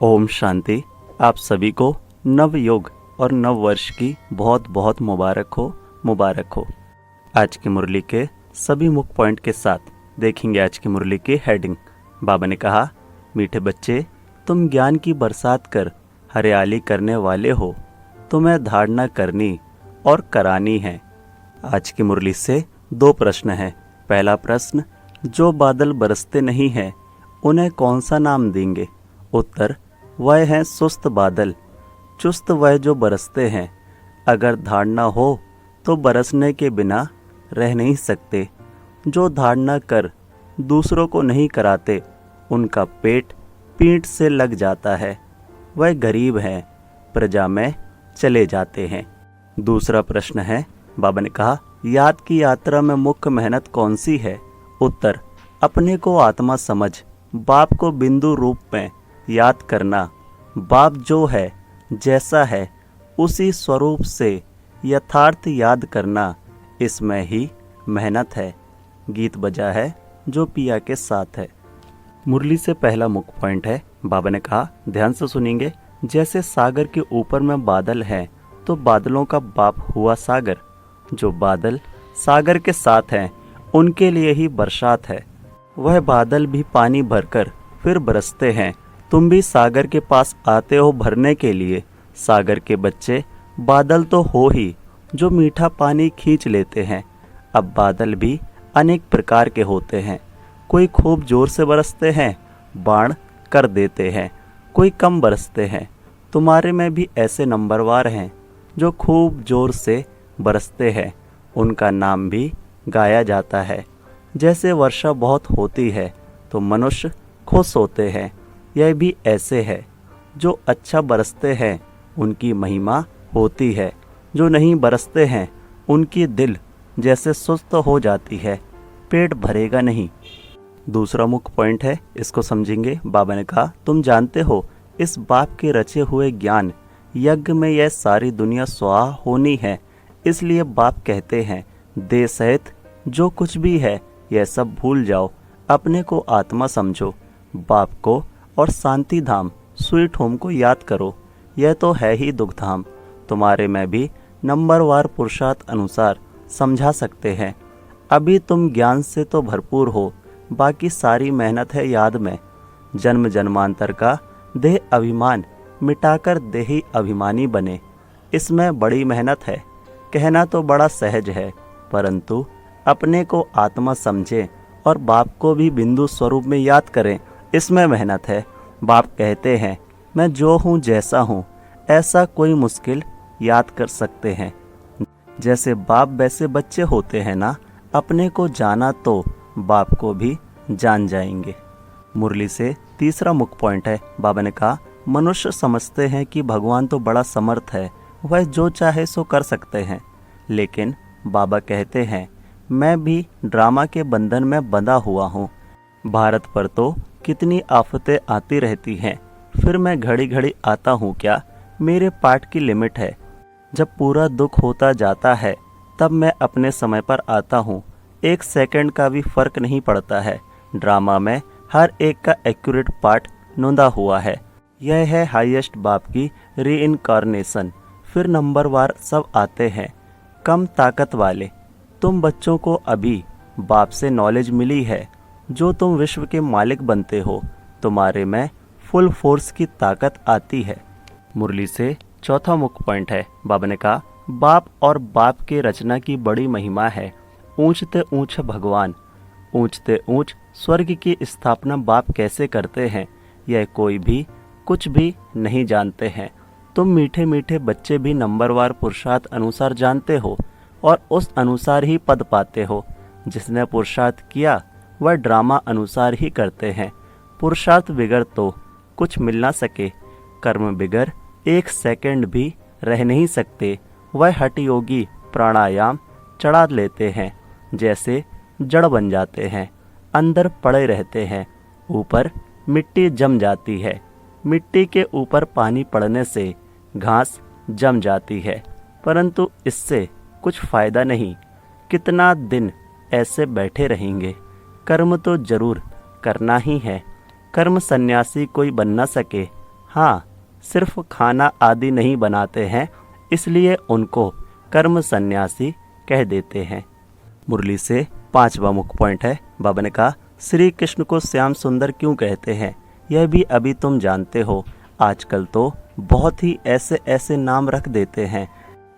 ओम शांति। आप सभी को नव योग और नव वर्ष की बहुत बहुत मुबारक हो। आज की मुरली के सभी मुख्य पॉइंट के साथ देखेंगे आज की मुरली की हेडिंग। बाबा ने कहा, मीठे बच्चे, तुम ज्ञान की बरसात कर हरियाली करने वाले हो, तुम्हें धारणा करनी और करानी है। आज की मुरली से 2 प्रश्न हैं। पहला प्रश्न, जो बादल बरसते नहीं हैं उन्हें कौन सा नाम देंगे? उत्तर, वह हैं सुस्त बादल, चुस्त वह जो बरसते हैं। अगर धारणा हो तो बरसने के बिना रह नहीं सकते। जो धारणा कर दूसरों को नहीं कराते, उनका पेट पीठ से लग जाता है। वह गरीब हैं, प्रजा में चले जाते हैं। दूसरा प्रश्न है, बाबा ने कहा, याद की यात्रा में मुख्य मेहनत कौन सी है? उत्तर, अपने को आत्मा समझ बाप को बिंदु रूप में याद करना। बाप जो है, जैसा है, उसी स्वरूप से यथार्थ याद करना, इसमें ही मेहनत है। गीत बजा है जो पिया के साथ है। मुरली से पहला मुख्य पॉइंट है। बाबा ने कहा, ध्यान से सुनेंगे। जैसे सागर के ऊपर में बादल हैं, तो बादलों का बाप हुआ सागर। जो बादल सागर के साथ हैं, उनके लिए ही बरसात है। वह बादल भी पानी भरकर फिर बरसते हैं। तुम भी सागर के पास आते हो भरने के लिए। सागर के बच्चे बादल तो हो ही, जो मीठा पानी खींच लेते हैं। अब बादल भी अनेक प्रकार के होते हैं। कोई खूब जोर से बरसते हैं, बाण कर देते हैं। कोई कम बरसते हैं। तुम्हारे में भी ऐसे नंबरवार हैं जो खूब जोर से बरसते हैं। उनका नाम भी गाया जाता है। जैसे वर्षा बहुत होती है तो मनुष्य खुश होते हैं, यह भी ऐसे है। जो अच्छा बरसते हैं उनकी महिमा होती है। जो नहीं बरसते हैं उनकी दिल जैसे सुस्त हो जाती है, पेट भरेगा नहीं। दूसरा मुख्य पॉइंट है, इसको समझेंगे। बाबा ने कहा, तुम जानते हो इस बाप के रचे हुए ज्ञान यज्ञ में यह सारी दुनिया स्वाहा होनी है। इसलिए बाप कहते हैं, देह सहित जो कुछ भी है यह सब भूल जाओ, अपने को आत्मा समझो। बाप को और शांति धाम स्वीट होम को याद करो। यह तो है ही दुख धाम। तुम्हारे में भी नंबरवार पुरुषार्थ अनुसार समझा सकते हैं। अभी तुम ज्ञान से तो भरपूर हो, बाकी सारी मेहनत है याद में। जन्म जन्मांतर का देह अभिमान मिटाकर देही अभिमानी बने, इसमें बड़ी मेहनत है। कहना तो बड़ा सहज है, परंतु अपने को आत्मा समझें और बाप को भी बिंदु स्वरूप में याद करें, इसमें मेहनत है। बाप कहते हैं, मैं जो हूँ जैसा हूँ, ऐसा कोई मुश्किल याद कर सकते हैं। जैसे बाप वैसे बच्चे होते हैं ना। अपने को जाना तो बाप को भी जान जाएंगे। मुरली से तीसरा मुख्य पॉइंट है। बाबा ने कहा, मनुष्य समझते हैं कि भगवान तो बड़ा समर्थ है, वह जो चाहे सो कर सकते हैं। लेकिन बाबा कहते हैं, मैं भी ड्रामा के बंधन में बंधा हुआ हूँ। भारत पर तो कितनी आफतें आती रहती हैं, फिर मैं घड़ी घड़ी आता हूँ क्या? मेरे पाठ की लिमिट है। जब पूरा दुख होता जाता है तब मैं अपने समय पर आता हूँ। 1 सेकंड का भी फर्क नहीं पड़ता है। ड्रामा में हर एक का एक्यूरेट पार्ट नोंदा हुआ है। यह है हाईएस्ट बाप की रीइंकारनेशन। फिर नंबरवार सब आते हैं, कम ताकत वाले। तुम बच्चों को अभी बाप से नॉलेज मिली है। जो तुम विश्व के मालिक बनते हो, तुम्हारे में फुल फोर्स की ताकत आती है। मुरली से चौथा मुख्य पॉइंट है। बाबा ने कहा, बाप और बाप के रचना की बड़ी महिमा है। ऊंचते ऊंच भगवान, ऊंचते ऊंच स्वर्ग की स्थापना बाप कैसे करते हैं, यह कोई भी कुछ भी नहीं जानते हैं। तुम मीठे मीठे बच्चे भी नंबरवार पुरुषार्थ अनुसार जानते हो और उस अनुसार ही पद पाते हो। जिसने पुरुषार्थ किया वह ड्रामा अनुसार ही करते हैं। पुरुषार्थ बिगर तो कुछ मिल ना सके, कर्म बिगर 1 सेकंड भी रह नहीं सकते। वह हठ योगी प्राणायाम चढ़ा लेते हैं, जैसे जड़ बन जाते हैं, अंदर पड़े रहते हैं। ऊपर मिट्टी जम जाती है। मिट्टी के ऊपर पानी पड़ने से घास जम जाती है, परंतु इससे कुछ फायदा नहीं। कितना दिन ऐसे बैठे रहेंगे? कर्म तो जरूर करना ही है। कर्म सन्यासी कोई बन न सके, हाँ, सिर्फ खाना आदि नहीं बनाते हैं, इसलिए उनको कर्म सन्यासी कह देते हैं। मुरली से 5वां मुख्य पॉइंट है। बाबा ने कहा, श्री कृष्ण को श्याम सुंदर क्यों कहते हैं, यह भी अभी तुम जानते हो। आजकल तो बहुत ही ऐसे ऐसे नाम रख देते हैं।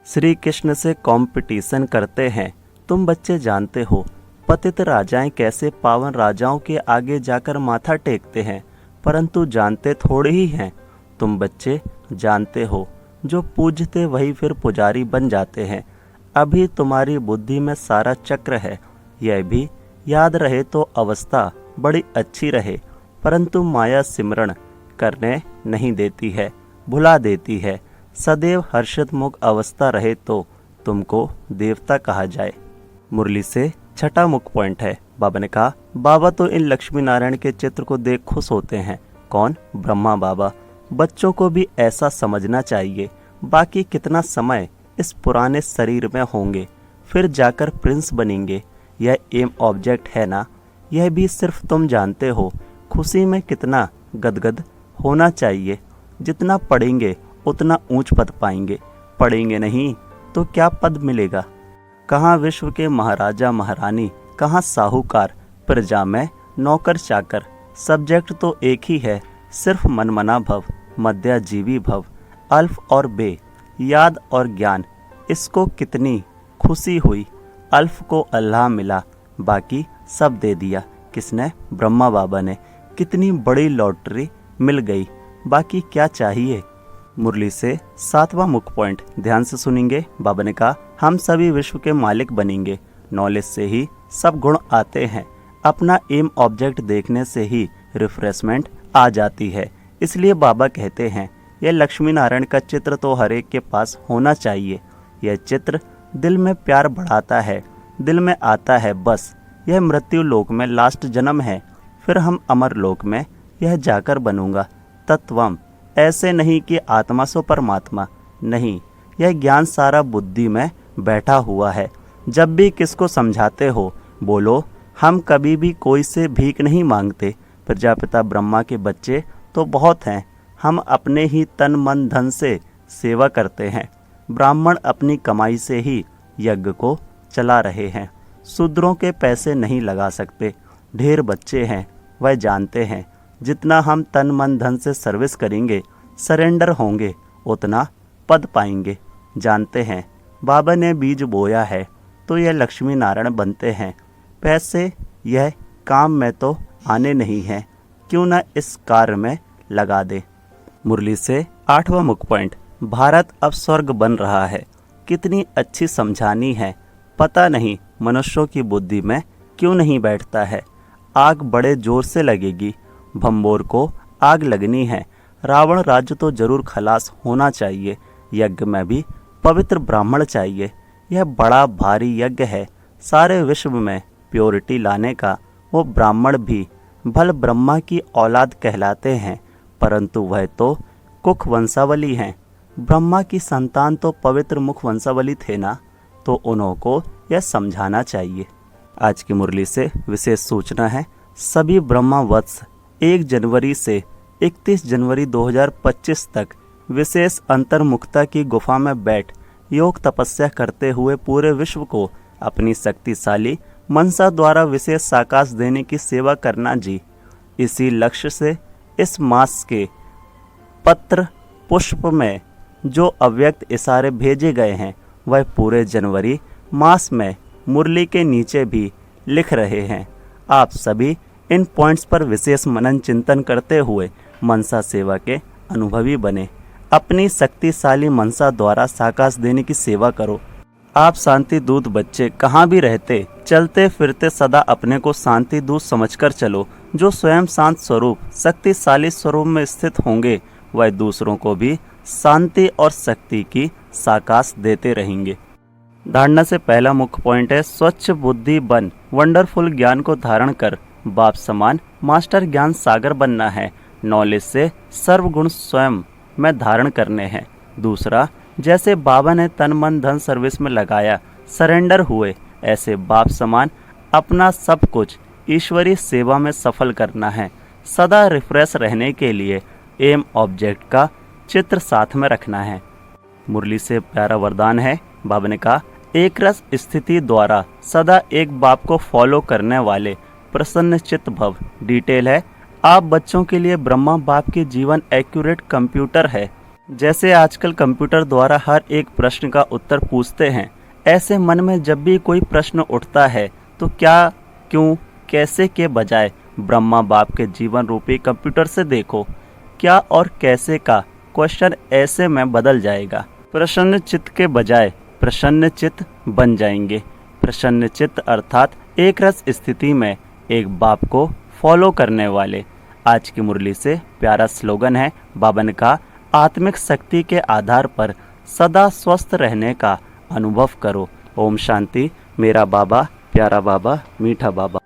श्री कृष्ण से कंपटीशन करते हैं। तुम बच्चे जानते हो पतित राजाएं कैसे पावन राजाओं के आगे जाकर माथा टेकते हैं, परंतु जानते थोड़े ही हैं। तुम बच्चे जानते हो जो पूजते वही फिर पुजारी बन जाते हैं। अभी तुम्हारी बुद्धि में सारा चक्र है। यह भी याद रहे तो अवस्था बड़ी अच्छी रहे, परंतु माया सिमरण करने नहीं देती है, भुला देती है। सदैव हर्षित मुख अवस्था रहे तो तुमको देवता कहा जाए। मुरली से 6वां मुख्य पॉइंट है। बाबा ने कहा, बाबा तो इन लक्ष्मी नारायण के चित्र को देख खुश होते हैं। कौन? ब्रह्मा बाबा। बच्चों को भी ऐसा समझना चाहिए। बाकी कितना समय इस पुराने शरीर में होंगे, फिर जाकर प्रिंस बनेंगे। यह एम ऑब्जेक्ट है ना, यह भी सिर्फ तुम जानते हो। खुशी में कितना गदगद होना चाहिए। जितना पढ़ेंगे उतना ऊंच पद पाएंगे, पढ़ेंगे नहीं तो क्या पद मिलेगा। कहाँ विश्व के महाराजा महारानी, कहाँ साहूकार, प्रजा में नौकर चाकर। सब्जेक्ट तो एक ही है, सिर्फ मनमना भव, मध्याजीवी भव, अल्फ और बे, याद और ज्ञान। इसको कितनी खुशी हुई। अल्फ को अल्लाह मिला, बाकी सब दे दिया। किसने? ब्रह्मा बाबा ने। कितनी बड़ी लॉटरी मिल गई, बाकी क्या चाहिए। मुरली से 7वां मुख्य पॉइंट ध्यान से सुनेंगे। बाबा ने कहा, हम सभी विश्व के मालिक बनेंगे। नॉलेज से ही सब गुण आते हैं। अपना एम ऑब्जेक्ट देखने से ही रिफ्रेशमेंट आ जाती है। इसलिए बाबा कहते हैं, यह लक्ष्मी नारायण का चित्र तो हर एक के पास होना चाहिए। यह चित्र दिल में प्यार बढ़ाता है, दिल में आता है। बस यह मृत्यु लोक में लास्ट जन्म है, फिर हम अमर लोक में यह जाकर बनूंगा तत्वम। ऐसे नहीं कि आत्मा सो परमात्मा, नहीं, यह ज्ञान सारा बुद्धि में बैठा हुआ है। जब भी किसको समझाते हो बोलो, हम कभी भी कोई से भीख नहीं मांगते। प्रजापिता ब्रह्मा के बच्चे तो बहुत हैं, हम अपने ही तन मन धन से सेवा करते हैं। ब्राह्मण अपनी कमाई से ही यज्ञ को चला रहे हैं। शूद्रों के पैसे नहीं लगा सकते। ढेर बच्चे हैं, वह जानते हैं जितना हम तन मन धन से सर्विस करेंगे, सरेंडर होंगे, उतना पद पाएंगे। जानते हैं बाबा ने बीज बोया है तो यह लक्ष्मी नारायण बनते हैं। पैसे यह काम में तो आने नहीं हैं, क्यों न इस कार्य में लगा दे। मुरली से 8वां मुख्य पॉइंट, भारत अब स्वर्ग बन रहा है। कितनी अच्छी समझानी है। पता नहीं मनुष्यों की बुद्धि में क्यों नहीं बैठता है। आग बड़े जोर से लगेगी, भंबोर को आग लगनी है। रावण राज्य तो जरूर खलास होना चाहिए। यज्ञ में भी पवित्र ब्राह्मण चाहिए। यह बड़ा भारी यज्ञ है सारे विश्व में प्योरिटी लाने का। वो ब्राह्मण भी भल ब्रह्मा की औलाद कहलाते हैं, परंतु वह तो कुख वंशावली हैं। ब्रह्मा की संतान तो पवित्र मुख वंशावली थे ना, तो उन्हों को यह समझाना चाहिए। आज की मुरली से विशेष सूचना है। सभी ब्रह्मा वत्स 1 जनवरी से 31 जनवरी 2025 तक विशेष अंतर्मुखता की गुफा में बैठ योग तपस्या करते हुए पूरे विश्व को अपनी शक्तिशाली मनसा द्वारा विशेष साकाश देने की सेवा करना जी। इसी लक्ष्य से इस मास के पत्र पुष्प में जो अव्यक्त इशारे भेजे गए हैं, वह पूरे जनवरी मास में मुरली के नीचे भी लिख रहे हैं। आप सभी इन पॉइंट्स पर विशेष मनन चिंतन करते हुए मनसा सेवा के अनुभवी बने। अपनी शक्तिशाली मनसा द्वारा साकाश देने की सेवा करो। आप शांति दूत बच्चे कहाँ भी रहते, चलते फिरते सदा अपने को शांति दूत समझकर चलो। जो स्वयं शांत स्वरूप शक्तिशाली स्वरूप में स्थित होंगे, वह दूसरों को भी शांति और शक्ति की साकाश देते रहेंगे। धारणा से पहला मुख्य पॉइंट है, स्वच्छ बुद्धि बन वंडरफुल ज्ञान को धारण कर बाप समान मास्टर ज्ञान सागर बनना है। नॉलेज से सर्वगुण स्वयं में धारण करने हैं। दूसरा, जैसे बाबा ने तन मन धन सर्विस में लगाया, सरेंडर हुए, ऐसे बाप समान अपना सब कुछ ईश्वरीय सेवा में सफल करना है। सदा रिफ्रेश रहने के लिए एम ऑब्जेक्ट का चित्र साथ में रखना है। मुरली से प्यारा वरदान है। बाबा ने कहा, एक रस स्थिति द्वारा सदा एक बाप को फॉलो करने वाले प्रसन्न चित्त भव। डिटेल है, आप बच्चों के लिए ब्रह्मा बाप के जीवन एक्यूरेट कंप्यूटर है। जैसे आजकल कंप्यूटर द्वारा हर एक प्रश्न का उत्तर पूछते हैं, ऐसे मन में जब भी कोई प्रश्न उठता है तो क्या, क्यों, कैसे के बजाय ब्रह्मा बाप के जीवन रूपी कंप्यूटर से देखो। क्या और कैसे का क्वेश्चन ऐसे में बदल जाएगा। प्रसन्न चित्त के बजाय प्रसन्न चित्त बन जाएंगे। प्रसन्न चित्त अर्थात एक रस स्थिति में एक बाप को फॉलो करने वाले। आज की मुरली से प्यारा स्लोगन है। बाबा ने कहा, आत्मिक शक्ति के आधार पर सदा स्वस्थ रहने का अनुभव करो। ओम शांति। मेरा बाबा, प्यारा बाबा, मीठा बाबा।